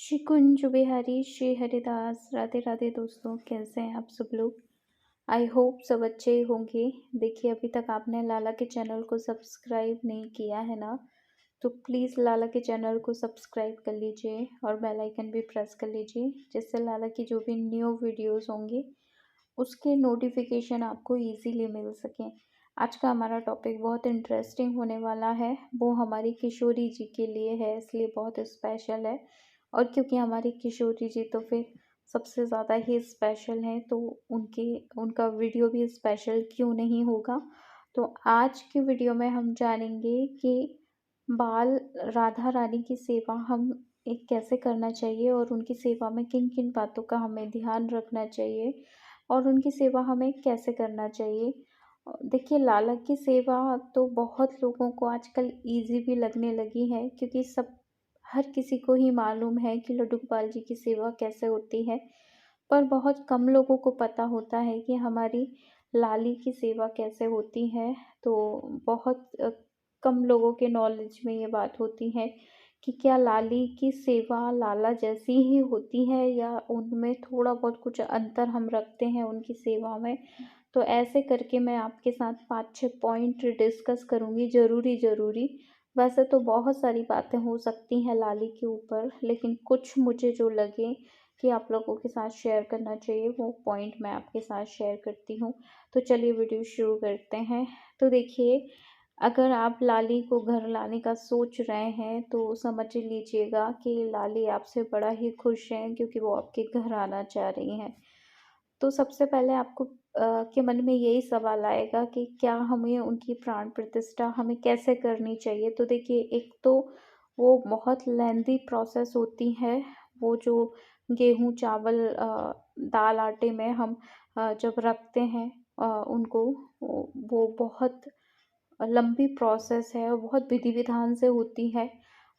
श्री कुंज बिहारी श्री हरिदास। राधे राधे दोस्तों, कैसे हैं आप सब लोग। आई होप सब अच्छे होंगे। देखिए, अभी तक आपने लाला के चैनल को सब्सक्राइब नहीं किया है ना, तो प्लीज़ लाला के चैनल को सब्सक्राइब कर लीजिए और बेल आइकन भी प्रेस कर लीजिए, जिससे लाला की जो भी न्यू वीडियोस होंगे उसके नोटिफिकेशन आपको इजीली मिल सकें। आज का हमारा टॉपिक बहुत इंटरेस्टिंग होने वाला है। वो हमारी किशोरी जी के लिए है, इसलिए बहुत स्पेशल है। और क्योंकि हमारी किशोरी जी तो फिर सबसे ज़्यादा ही स्पेशल हैं, तो उनका वीडियो भी स्पेशल क्यों नहीं होगा। तो आज की वीडियो में हम जानेंगे कि बाल राधा रानी की सेवा हम एक कैसे करना चाहिए और उनकी सेवा में किन किन बातों का हमें ध्यान रखना चाहिए और उनकी सेवा हमें कैसे करना चाहिए। देखिए, लाला की सेवा तो बहुत लोगों को आजकल इजी भी लगने लगी है, क्योंकि सब हर किसी को ही मालूम है कि लड्डू गोपाल जी की सेवा कैसे होती है। पर बहुत कम लोगों को पता होता है कि हमारी लाली की सेवा कैसे होती है। तो बहुत कम लोगों के नॉलेज में ये बात होती है कि क्या लाली की सेवा लाला जैसी ही होती है या उनमें थोड़ा बहुत कुछ अंतर हम रखते हैं उनकी सेवा में। तो ऐसे करके मैं आपके साथ 5-6 पॉइंट डिस्कस करूँगी, ज़रूरी। वैसे तो बहुत सारी बातें हो सकती हैं लाली के ऊपर, लेकिन कुछ मुझे जो लगे कि आप लोगों के साथ शेयर करना चाहिए, वो पॉइंट मैं आपके साथ शेयर करती हूँ। तो चलिए वीडियो शुरू करते हैं। तो देखिए, अगर आप लाली को घर लाने का सोच रहे हैं तो समझ लीजिएगा कि लाली आपसे बड़ा ही खुश हैं, क्योंकि वो आपके घर आना चाह रही हैं। तो सबसे पहले आपको के मन में यही सवाल आएगा कि क्या हमें उनकी प्राण प्रतिष्ठा हमें कैसे करनी चाहिए। तो देखिए, एक तो वो बहुत लेंदी प्रोसेस होती है। वो जो गेहूँ चावल दाल आटे में हम जब रखते हैं उनको, वो बहुत लंबी प्रोसेस है और बहुत विधि विधान से होती है।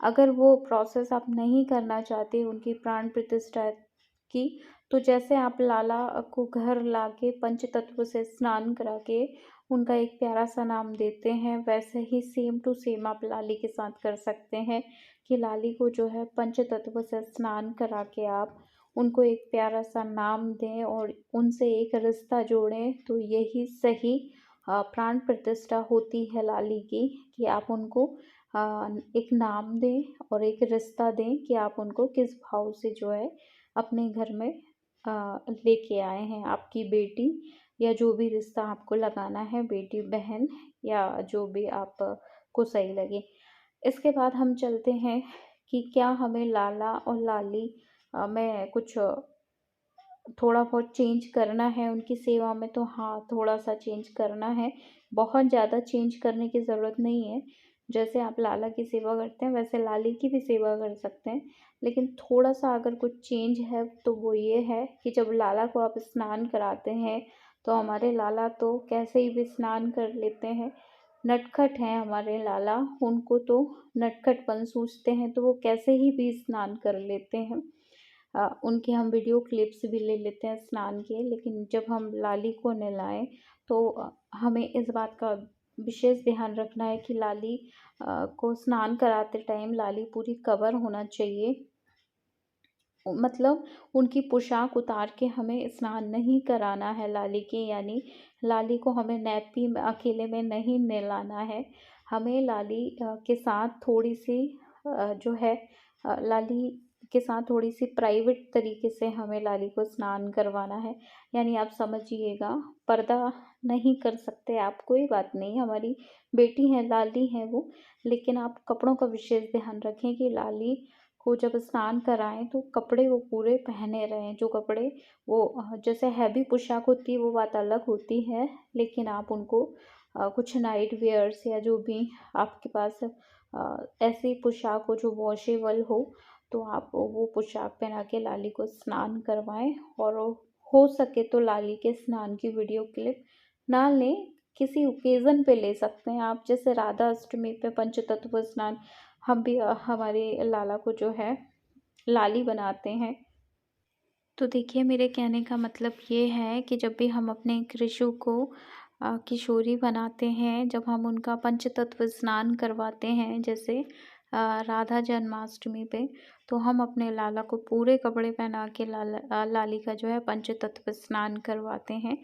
अगर वो प्रोसेस आप नहीं करना चाहते उनकी प्राण प्रतिष्ठा की, तो जैसे आप लाला को घर लाके पंचतत्व से स्नान करा के उनका एक प्यारा सा नाम देते हैं, वैसे ही सेम टू सेम आप लाली के साथ कर सकते हैं कि लाली को जो है पंचतत्व से स्नान करा के आप उनको एक प्यारा सा नाम दें और उनसे एक रिश्ता जोड़ें। तो यही सही प्राण प्रतिष्ठा होती है लाली की, कि आप उनको एक नाम दें और एक रिश्ता दें कि आप उनको किस भाव से जो है अपने घर में लेके आए हैं। आपकी बेटी या जो भी रिश्ता आपको लगाना है, बेटी बहन या जो भी आपको सही लगे। इसके बाद हम चलते हैं कि क्या हमें लाला और लाली में कुछ थोड़ा बहुत चेंज करना है उनकी सेवा में। तो हाँ, थोड़ा सा चेंज करना है, बहुत ज़्यादा चेंज करने की ज़रूरत नहीं है। जैसे आप लाला की सेवा करते हैं वैसे लाली की भी सेवा कर सकते हैं, लेकिन थोड़ा सा अगर कुछ चेंज है तो वो ये है कि जब लाला को आप स्नान कराते हैं, तो हमारे लाला तो कैसे ही भी स्नान कर लेते हैं। नटखट हैं हमारे लाला, उनको तो नटखटपन सूझते हैं, तो वो कैसे ही भी स्नान कर लेते हैं। उनके हम वीडियो क्लिप्स भी ले लेते हैं स्नान के। लेकिन जब हम लाली को नहलाएं तो हमें इस बात का विशेष ध्यान रखना है कि लाली को स्नान कराते टाइम लाली पूरी कवर होना चाहिए। मतलब उनकी पोशाक उतार के हमें स्नान नहीं कराना है लाली के, यानी लाली को हमें नैपी में अकेले में नहीं नहलाना है। हमें लाली के साथ थोड़ी सी जो है लाली के साथ थोड़ी सी प्राइवेट तरीके से हमें लाली को स्नान करवाना है। यानी आप समझिएगा, पर्दा नहीं कर सकते आप, कोई बात नहीं, हमारी बेटी हैं, लाली हैं वो। लेकिन आप कपड़ों का विशेष ध्यान रखें कि लाली को जब स्नान कराएं तो कपड़े वो पूरे पहने रहें। जो कपड़े वो जैसे हैवी पोशाक होती है वो बात अलग होती है, लेकिन आप उनको कुछ नाइट वेयर्स या जो भी आपके पास ऐसी पोशाक हो जो वॉशेबल हो, तो आप वो पोशाक पहना के लाली को स्नान करवाएं। और हो सके तो लाली के स्नान की वीडियो क्लिप ना लें, किसी ओकेज़न पे ले सकते हैं आप, जैसे राधा अष्टमी पे पंचतत्व स्नान हम भी हमारे लाला को जो है लाली बनाते हैं। तो देखिए, मेरे कहने का मतलब ये है कि जब भी हम अपने कृषु को किशोरी बनाते हैं, जब हम उनका पंचतत्व स्नान करवाते हैं, जैसे राधा जन्माष्टमी पे, तो हम अपने लाला को पूरे कपड़े पहना के लाली का जो है पंचतत्व स्नान करवाते हैं।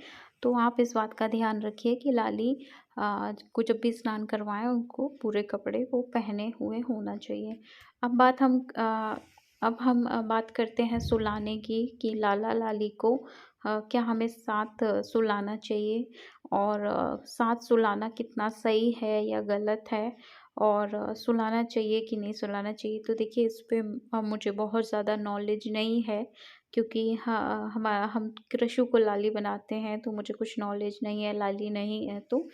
तो आप इस बात का ध्यान रखिए कि लाली को जब भी स्नान करवाएं उनको पूरे कपड़े वो पहने हुए होना चाहिए। अब हम बात करते हैं सुलाने की, कि लाला लाली को क्या हमें साथ सुलाना चाहिए, और साथ सुलाना कितना सही है या गलत है, और सुलाना चाहिए कि नहीं सुलाना चाहिए। तो देखिए, इस पे मुझे बहुत ज़्यादा नॉलेज नहीं है, क्योंकि हम कृषु को लाली बनाते हैं, तो मुझे कुछ नॉलेज नहीं है, लाली नहीं है तो।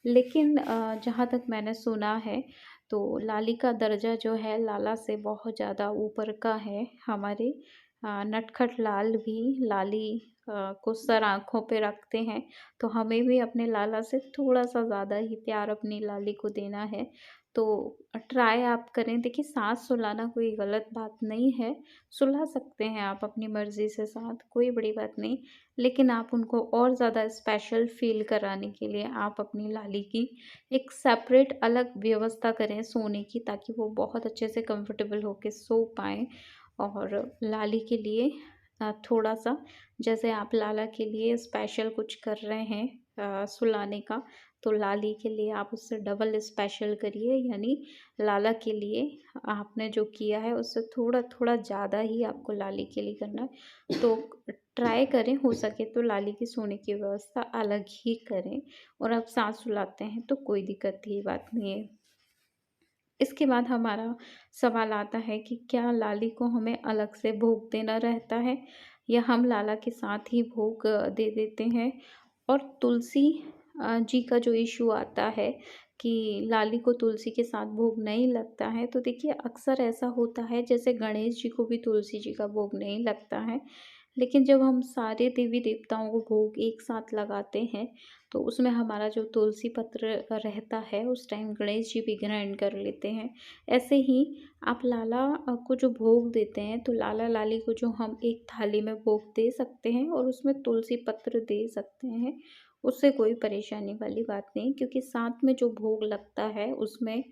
लेकिन जहाँ तक मैंने सुना है, तो लाली का दर्जा जो है लाला से बहुत ज़्यादा ऊपर का है। हमारे नटखट लाल भी लाली को सर आँखों पे रखते हैं, तो हमें भी अपने लाला से थोड़ा-सा ज़्यादा ही प्यार अपनी लाली को देना है। तो ट्राई आप करें। देखिए, साँस सुलाना कोई गलत बात नहीं है, सुला सकते हैं आप अपनी मर्ज़ी से साथ, कोई बड़ी बात नहीं। लेकिन आप उनको और ज़्यादा स्पेशल फ़ील कराने के लिए आप अपनी लाली की एक सेपरेट अलग व्यवस्था करें सोने की, ताकि वो बहुत अच्छे से कंफर्टेबल होके सो पाएँ। और लाली के लिए थोड़ा-सा, जैसे आप लाला के लिए स्पेशल कुछ कर रहे हैं सुलाने का, तो लाली के लिए आप उससे डबल स्पेशल करिए। यानी लाला के लिए आपने जो किया है उससे थोड़ा-थोड़ा ज़्यादा ही आपको लाली के लिए करना है। तो ट्राई करें, हो सके तो लाली की सोने की व्यवस्था अलग ही करें। और आप साथ सुलाते हैं तो कोई दिक्कत की बात नहीं है। इसके बाद हमारा सवाल आता है कि क्या लाली को हमें अलग से भोग देना रहता है, या हम लाला के साथ ही भोग दे देते हैं। और तुलसी जी का जो इशू आता है कि लाली को तुलसी के साथ भोग नहीं लगता है, तो देखिए अक्सर ऐसा होता है, जैसे गणेश जी को भी तुलसी जी का भोग नहीं लगता है। लेकिन जब हम सारे देवी देवताओं को भोग एक साथ लगाते हैं, तो उसमें हमारा जो तुलसी पत्र रहता है उस टाइम गणेश जी भी ग्रहण कर लेते हैं। ऐसे ही आप लाला को जो भोग देते हैं, तो लाला लाली को जो हम एक थाली में भोग दे सकते हैं और उसमें तुलसी पत्र दे सकते हैं, उससे कोई परेशानी वाली बात नहीं, क्योंकि साथ में जो भोग लगता है उसमें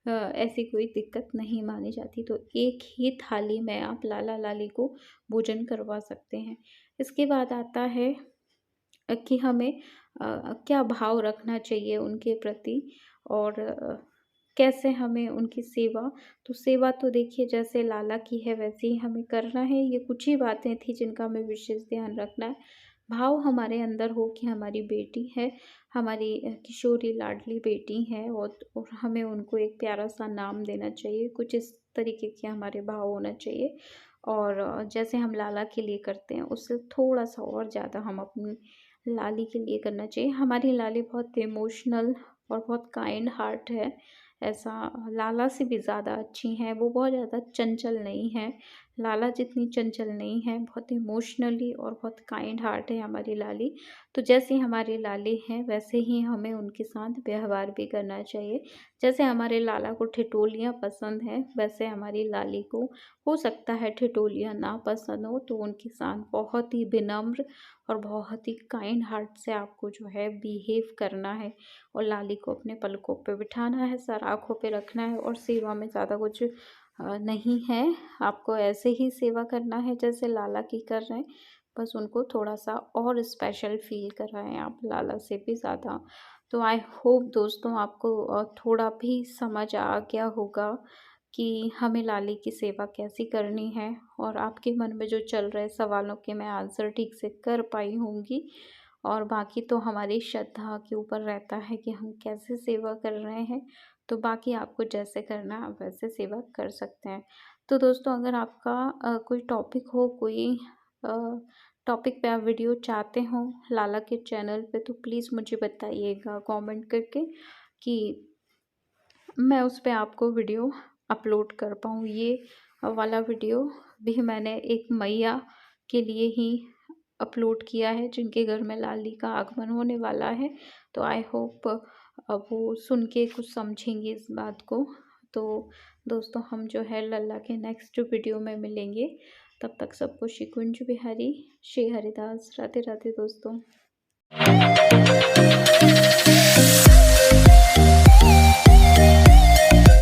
ऐसी कोई दिक्कत नहीं मानी जाती। तो एक ही थाली में आप लाला लाली को भोजन करवा सकते हैं। इसके बाद आता है कि हमें क्या भाव रखना चाहिए उनके प्रति, और कैसे हमें उनकी सेवा। तो सेवा तो देखिए जैसे लाला की है वैसे ही हमें करना है। ये कुछ ही बातें थी जिनका हमें विशेष ध्यान रखना है। भाव हमारे अंदर हो कि हमारी बेटी है, हमारी किशोरी लाडली बेटी है, और हमें उनको एक प्यारा सा नाम देना चाहिए। कुछ इस तरीके के हमारे भाव होना चाहिए। और जैसे हम लाला के लिए करते हैं उससे थोड़ा सा और ज़्यादा हम अपनी लाली के लिए करना चाहिए। हमारी लाली बहुत इमोशनल और बहुत काइंड हार्ट है। ऐसा लाला से भी ज़्यादा अच्छी हैं, वो बहुत ज़्यादा चंचल नहीं है, लाला जितनी चंचल नहीं है। बहुत इमोशनली और बहुत काइंड हार्ट है हमारी लाली। तो जैसे हमारी लाली हैं वैसे ही हमें उनके साथ व्यवहार भी करना चाहिए। जैसे हमारे लाला को ठिठोलियाँ पसंद हैं, वैसे हमारी लाली को हो सकता है ठिठोलियाँ ना पसंद हो, तो उनके साथ बहुत ही विनम्र और बहुत ही काइंड हार्ट से आपको जो है बिहेव करना है, और लाली को अपने पलकों पे बिठाना है, सर आँखों पे रखना है, और सेवा में ज़्यादा कुछ नहीं है। आपको ऐसे ही सेवा करना है जैसे लाला की कर रहे हैं, बस उनको थोड़ा-सा और स्पेशल फ़ील कराएँ आप लाला से भी ज़्यादा। तो आई होप दोस्तों आपको थोड़ा भी समझ आ गया होगा कि हमें लाली की सेवा कैसी करनी है, और आपके मन में जो चल रहे सवालों के मैं आंसर ठीक से कर पाई होंगी। और बाकी तो हमारी श्रद्धा के ऊपर रहता है कि हम कैसे सेवा कर रहे हैं। तो बाकी आपको जैसे करना है आप वैसे सेवा कर सकते हैं। तो दोस्तों, अगर आपका कोई टॉपिक हो, कोई टॉपिक पे आप वीडियो चाहते हो लाला के चैनल पे, तो प्लीज़ मुझे बताइएगा कमेंट करके, कि मैं उस पे आपको वीडियो अपलोड कर पाऊँ। ये वाला वीडियो भी मैंने एक मैया के लिए ही अपलोड किया है, जिनके घर में लाली का आगमन होने वाला है। तो आई होप वो सुन के कुछ समझेंगे इस बात को। तो दोस्तों, हम जो है लल्ला के नेक्स्ट वीडियो में मिलेंगे। तब तक सबको श्री कुंज बिहारी श्री हरिदास। राधे राधे दोस्तों।